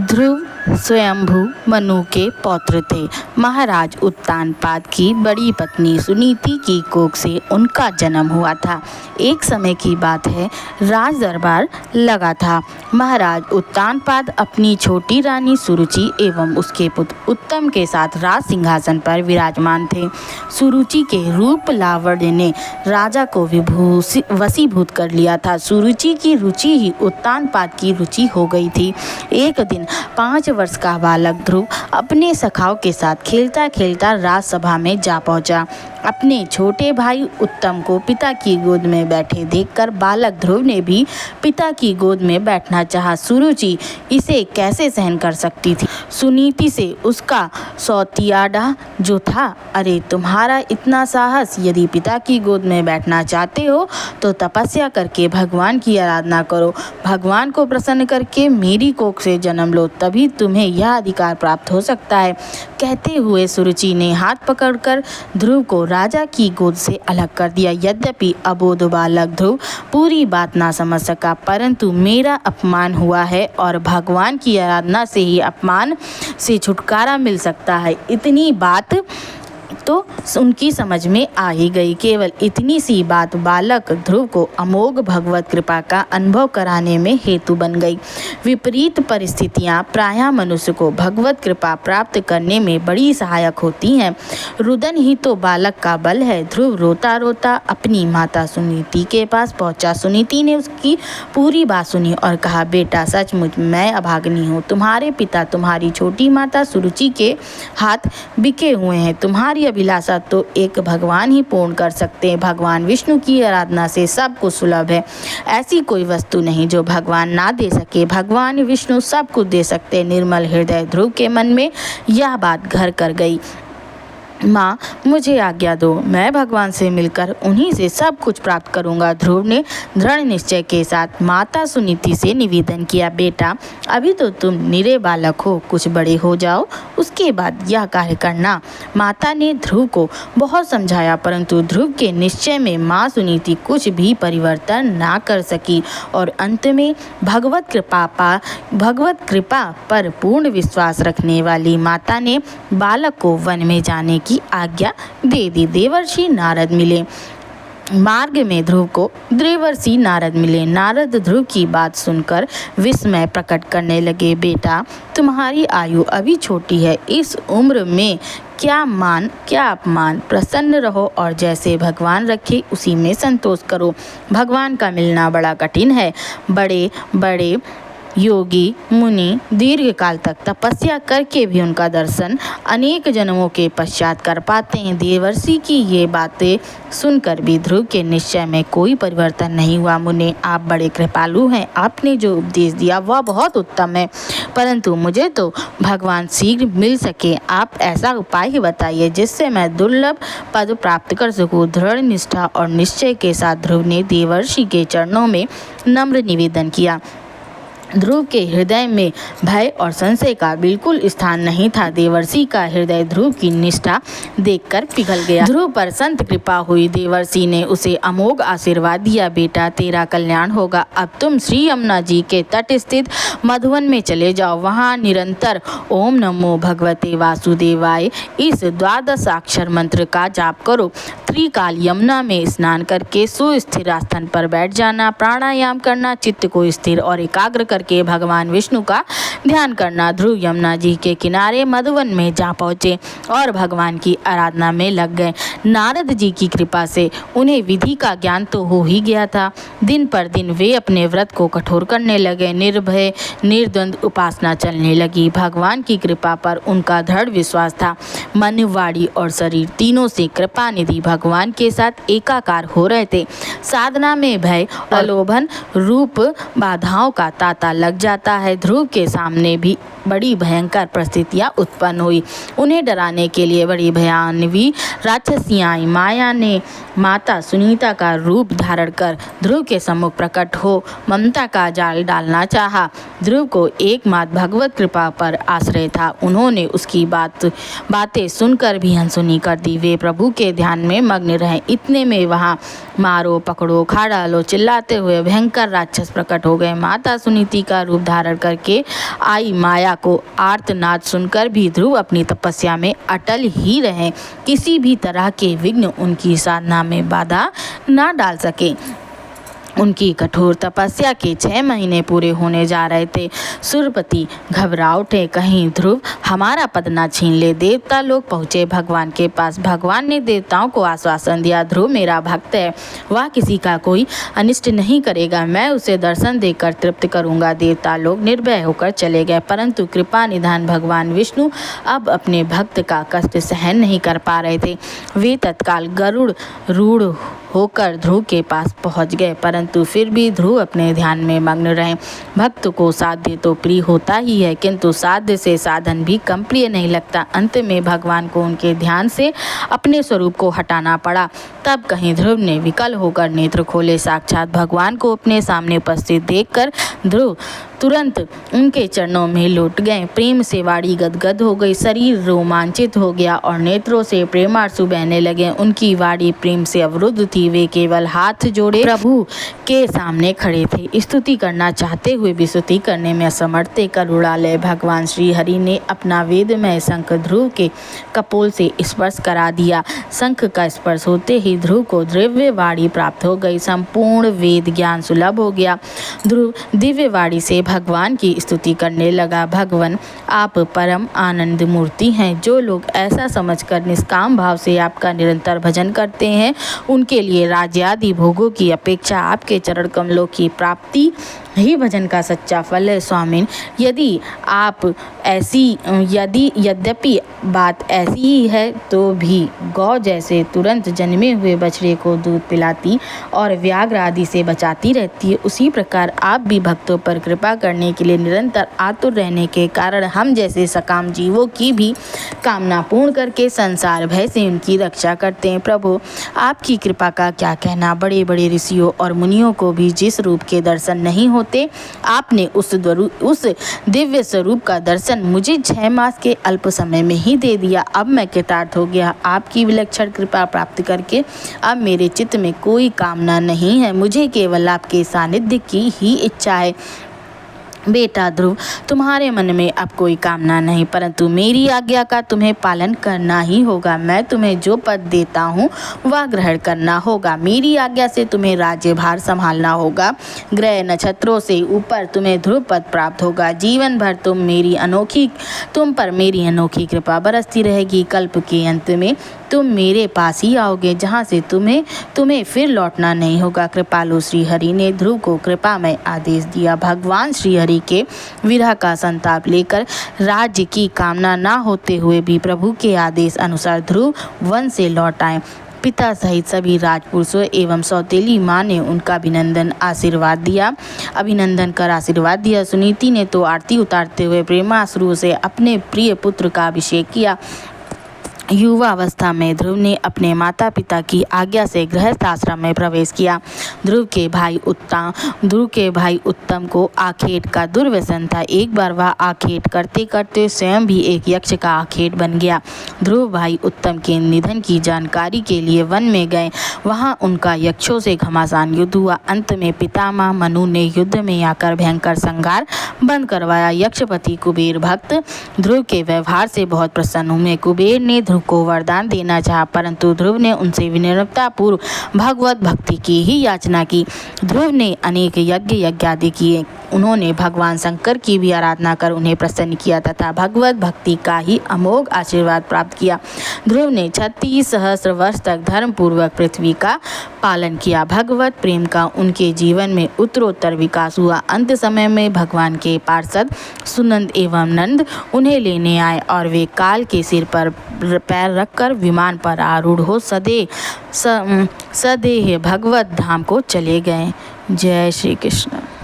ध्रुव स्वयंभू मनु के पौत्र थे। महाराज उत्तानपाद की बड़ी पत्नी सुनीति की कोख से उनका जन्म हुआ था। एक समय की बात है, राज दरबार लगा था। महाराज उत्तानपाद अपनी छोटी रानी सुरुचि एवं उसके पुत्र उत्तम के साथ राज सिंहासन पर विराजमान थे। सुरुचि के रूप लावण्य ने राजा को वशीभूत कर लिया था। सुरुचि की रुचि ही उत्तानपाद की रुचि हो गई थी। एक दिन 5 वर्ष का बालक ध्रुव अपने सखाओं के साथ खेलता खेलता राजसभा में जा पहुंचा। अपने छोटे भाई उत्तम को पिता की गोद में बैठे देखकर बालक ध्रुव ने भी पिता की गोद में बैठना चाहा। सुरुचि इसे कैसे सहन कर सकती थी। सुनीति से उसका सौतियाडा जो था, अरे तुम्हारा इतना साहस, यदि पिता की गोद में बैठना चाहते हो तो तपस्या करके भगवान की आराधना करो, भगवान को प्रसन्न करके मेरी कोख से जन्म लो, तभी तुम्हें यह अधिकार प्राप्त हो सकता है। कहते हुए सुरुचि ने हाथ पकड़कर ध्रुव को राजा की गोद से अलग कर दिया। यद्यपि अबोध बालक ध्रुव पूरी बात ना समझ सका, परंतु मेरा अपमान हुआ है और भगवान की आराधना से ही अपमान से छुटकारा मिल सकता है, इतनी बात तो उनकी समझ में आ ही गई। केवल इतनी सी बात बालक ध्रुव को अमोघ भगवत कृपा का अनुभव कराने में हेतु बन गई। विपरीत परिस्थितियां प्रायः मनुष्य को भगवत कृपा प्राप्त करने में बड़ी सहायक होती हैं। रुदन ही तो बालक का बल है। ध्रुव रोता रोता अपनी माता सुनीति के पास पहुंचा। सुनीति ने उसकी पूरी बात सुनी और कहा, बेटा सचमुच मैं अभागिनी हूँ। तुम्हारे पिता तुम्हारी छोटी माता सुरुचि के हाथ बिके हुए हैं। तुम्हारी अभिलाषा तो एक भगवान ही पूर्ण कर सकते हैं। भगवान विष्णु की आराधना से सब कुछ सुलभ है। ऐसी कोई वस्तु नहीं जो भगवान ना दे सके। भगवान विष्णु सब कुछ दे सकते। निर्मल हृदय ध्रुव के मन में यह बात घर कर गई। माँ मुझे आज्ञा दो, मैं भगवान से मिलकर उन्हीं से सब कुछ प्राप्त करूँगा। ध्रुव ने दृढ़ निश्चय के साथ माता सुनीति से निवेदन किया, बेटा अभी तो तुम निरे बालक हो, कुछ बड़े हो जाओ, उसके बाद यह कार्य करना। माता ने ध्रुव को बहुत समझाया, परंतु ध्रुव के निश्चय में माँ सुनीति कुछ भी परिवर्तन ना कर सकी और अंत में भगवत कृपा पर पूर्ण विश्वास रखने वाली माता ने बालक को वन में जाने की आज्ञा दे दी। देवर्षि नारद मिले। मार्ग में ध्रुव को देवर्षि नारद मिले। नारद ध्रुव की बात सुनकर विस्मय प्रकट करने लगे, बेटा तुम्हारी आयु अभी छोटी है, इस उम्र में क्या मान क्या अपमान, प्रसन्न रहो और जैसे भगवान रखे उसी में संतोष करो। भगवान का मिलना बड़ा कठिन है। बड़े बड़े योगी मुनि दीर्घ काल तक तपस्या करके भी उनका दर्शन अनेक जन्मों के पश्चात कर पाते हैं। देवर्षि की ये बातें सुनकर भी ध्रुव के निश्चय में कोई परिवर्तन नहीं हुआ। मुने आप बड़े कृपालु हैं, आपने जो उपदेश दिया वह बहुत उत्तम है, परंतु मुझे तो भगवान शीघ्र मिल सके। आप ऐसा उपाय ही बताइए जिससे मैं दुर्लभ पद प्राप्त कर सकूं। दृढ़ निष्ठा और निश्चय के साथ ध्रुव ने देवर्षि के चरणों में नम्र निवेदन किया। ध्रुव के हृदय में भय और संशय का बिल्कुल स्थान नहीं था। देवर्षि का हृदय ध्रुव की निष्ठा देखकर पिघल गया। ध्रुव पर संत कृपा हुई। देवर्षि ने उसे अमोघ आशीर्वाद दिया, बेटा तेरा कल्याण होगा। अब तुम श्री यमुना जी के तट स्थित मधुवन में चले जाओ। वहाँ निरंतर ओम नमो भगवते वासुदेवाय इस 12 मंत्र का जाप करो। त्रिकाल यमुना में स्नान करके सुस्थिर आसन पर बैठ जाना, प्राणायाम करना, चित्त को स्थिर और एकाग्र करके भगवान विष्णु का ध्यान करना। ध्रुव यमुना जी के किनारे मधुवन में जा पहुँचे और भगवान की आराधना में लग गए। नारद जी की कृपा से उन्हें विधि का ज्ञान तो हो ही गया था। दिन पर दिन वे अपने व्रत को कठोर करने लगे। निर्भय निर्द्वंद उपासना चलने लगी। भगवान की कृपा पर उनका दृढ़ विश्वास था। मन, वाणी और शरीर तीनों से कृपा निधि भगवान के साथ एकाकार हो रहे थे। साधना में भय और प्रलोभन रूप बाधाओं का तांता लग जाता है। ध्रुव के सामने भी बड़ी भयंकर परिस्थितियां उत्पन्न हुई। उन्हें डराने के लिए बड़ी भयानवी राक्षसियां माया ने माता सुनीता का रूप धारण कर ध्रुव के सम्मुख प्रकट हो ममता का जाल डालना चाहा। ध्रुव को एकमात्र भगवत कृपा पर आश्रय था। उन्होंने उसकी बातें सुनकर भी अनसुनी कर दी। वे प्रभु के ध्यान में मग्न रहे। इतने में वहाँ मारो पकड़ो खा डालो चिल्लाते हुए भयंकर राक्षस प्रकट हो गए। माता सुनीति का रूप धारण करके आई माया को आर्तनाद सुनकर भी ध्रुव अपनी तपस्या में अटल ही रहे। किसी भी तरह के विघ्न उनकी साधना में बाधा न डाल सके। उनकी कठोर तपस्या के 6 महीने पूरे होने जा रहे थे। सुरपति घबरा उठे, कहीं ध्रुव हमारा पद ना छीन ले। देवता लोग पहुँचे भगवान के पास। भगवान ने देवताओं को आश्वासन दिया, ध्रुव मेरा भक्त है, वह किसी का कोई अनिष्ट नहीं करेगा, मैं उसे दर्शन देकर तृप्त करूँगा। देवता लोग निर्भय होकर चले गए, परंतु कृपा निधान भगवान विष्णु अब अपने भक्त का कष्ट सहन नहीं कर पा रहे थे। वे तत्काल गरुड़ रूढ़ होकर ध्रुव के पास पहुंच गए, परंतु फिर भी ध्रुव अपने ध्यान में मग्न रहे। भक्त को साध्य तो प्रिय होता ही है, किंतु साध्य से साधन भी कम प्रिय नहीं लगता। अंत में भगवान को उनके ध्यान से अपने स्वरूप को हटाना पड़ा। तब कहीं ध्रुव ने विकल होकर नेत्र खोले। साक्षात भगवान को अपने सामने उपस्थित देखकर ध्रुव तुरंत उनके चरणों में लौट गए। प्रेम से वाणी गदगद हो गई, शरीर रोमांचित हो गया और नेत्रों से प्रेमाश्रु बहने लगे। उनकी वाणी प्रेम से अवरुद्ध थी। वे केवल हाथ जोड़े प्रभु के सामने खड़े थे। स्तुति करना चाहते हुए भी स्तुति करने में असमर्थ थे। करुणालय भगवान श्री हरि ने अपना वेदमय शंख ध्रुव के कपोल से स्पर्श करा दिया। शंख का स्पर्श होते ही ध्रुव को दिव्य वाणी प्राप्त हो गई। संपूर्ण वेद ज्ञान सुलभ हो गया। ध्रुव दिव्य वाणी से भगवान की स्तुति करने लगा। भगवान आप परम आनंद मूर्ति हैं। जो लोग ऐसा समझकर निष्काम भाव से आपका निरंतर भजन करते हैं, उनके लिए राज्य आदि भोगों की अपेक्षा आपके चरण कमलों की प्राप्ति ही भजन का सच्चा फल है। स्वामिन, यद्यपि बात ऐसी ही है, तो भी गौ जैसे तुरंत जन्मे हुए बछड़े को दूध पिलाती और व्याघ्र आदि से बचाती रहती है, उसी प्रकार आप भी भक्तों पर कृपा करने के लिए निरंतर आतुर रहने के कारण हम जैसे सकाम जीवों की भी कामना पूर्ण करके संसार भय से उनकी रक्षा करते हैं। प्रभु, आपकी कृपा का क्या कहना। बड़े बड़े ऋषियों और मुनियों को भी जिस रूप के दर्शन नहीं होते, आपने उस दिव्य स्वरूप का दर्शन मुझे 6 मास के अल्प समय में ही दे दिया। अब मैं कृतार्थ हो गया। आपकी विलक्षण कृपा प्राप्त करके अब मेरे चित्त में कोई कामना नहीं है। मुझे केवल आपके सानिध्य की ही इच्छा है। बेटा ध्रुव, तुम्हारे मन में अब कोई कामना नहीं, परंतु मेरी आज्ञा का तुम्हें पालन करना ही होगा। मैं तुम्हें जो पद देता हूँ वह ग्रहण करना होगा। मेरी आज्ञा से तुम्हें राज्यभार संभालना होगा। ग्रह नक्षत्रों से ऊपर तुम्हें ध्रुव पद प्राप्त होगा। जीवन भर तुम पर मेरी अनोखी कृपा बरसती रहेगी। कल्प के अंत में तुम मेरे पास ही आओगे, जहाँ से तुम्हें फिर लौटना नहीं होगा। कृपालु श्री हरि ने ध्रुव को कृपा में आदेश दिया। भगवान श्री हरि के विरह का संताप लेकर राज्य की कामना न होते हुए भी प्रभु के आदेश अनुसार ध्रुव वन से लौट आए। पिता सहित सभी राजपुरुषों एवं सौतेली माँ ने उनका अभिनंदन कर आशीर्वाद दिया। सुनीति ने तो आरती उतारते हुए प्रेमाश्रु से अपने प्रिय पुत्र का अभिषेक किया। युवा अवस्था में ध्रुव ने अपने माता पिता की आज्ञा से गृहस्थ आश्रम में प्रवेश किया। ध्रुव के भाई उत्तम को आखेट का दुर्व्यसन था। एक बार वह आखेट करते करते स्वयं भी एक यक्ष का आखेट बन गया। ध्रुव भाई उत्तम के निधन की जानकारी के लिए वन में गए। वहां उनका यक्षों से घमासान युद्ध हुआ। अंत में पितामह मनु ने युद्ध में आकर भयंकर संहार बंद करवाया। यक्षपति कुबेर भक्त ध्रुव के व्यवहार से बहुत प्रसन्न हुए। कुबेर ने ध्रुव को वरदान देना चाहा, परंतु ध्रुव ने उनसे विनम्रता पूर्व भगवत भक्ति की ही याचना की। ध्रुव ने अनेक यज्ञ आदि किए। उन्होंने भगवान शंकर की भी आराधना कर उन्हें प्रसन्न किया तथा भगवत भक्ति का ही अमोघ आशीर्वाद प्राप्त किया। ध्रुव ने 36 सहस्र वर्ष तक धर्म पूर्वक पृथ्वी का पालन किया। भगवत प्रेम का उनके जीवन में उत्तरोत्तर विकास हुआ। अंत समय में भगवान के पार्षद सुनंद एवं नंद उन्हें लेने आए और वे काल के सिर पर पैर रखकर विमान पर आरूढ़ हो सदेह भगवत धाम को चले गए। जय श्री कृष्ण।